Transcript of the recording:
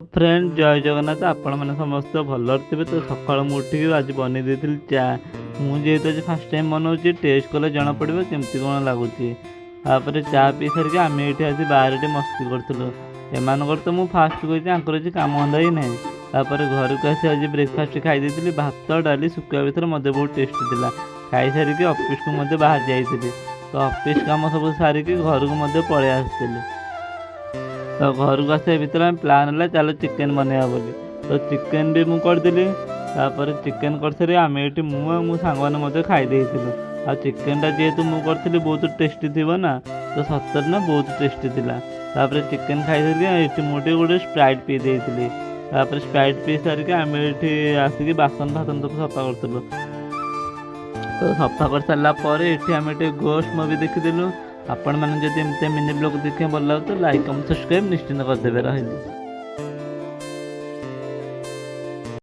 Friend जय जगन्नाथ आपण मैंने समस्त भल थे। तो सकाल मुझे आज बन देती चा मुझे आज फास्ट टाइम बनाऊँगी टेस्ट कले जना पड़ो केमती कौन लगुच। तापर चा पी सारिक आम ये आज बाहर मस्ती करूँ एम तो मुझे फास्ट कही कम अंधा ही ना। तापर घर को आसी आज ब्रेकफास्ट खाई थी भात डाली शुखा भर मत बहुत टेस्टी थी। खाई सारिक ऑफिस को मध्य बाहर जाइए तो ऑफिस काम सब सारिक घर को मध्य पलि आसती। तो घर को आसा भर प्लान है चलो चिकेन बनवा बोली तो चिकेन भी मुझे करदेली। तापर चिकेन कर सारी आम ये मो सांग मैंने खाईदे आ चिकेनटा जेहेतु मुझे करी बहुत टेस्टी थी ना तो सतर ना बहुत टेस्टी थी। तापर चिकेन खाई सारिक मुझे गोटे स्प्राइट पी देती। तापर स्प्राइट पी सारिक आम ये आसिक बासन फासन सब सफा करूँ। तो सफा कर सारापर ये आम ये गोस्ट मुवी देखीदेलु। आपण मैंने जब एमती मिनी ब्लॉग देखिए भल लगे तो लाइक कमेंट सब्सक्राइब निश्चिंत करदे रही।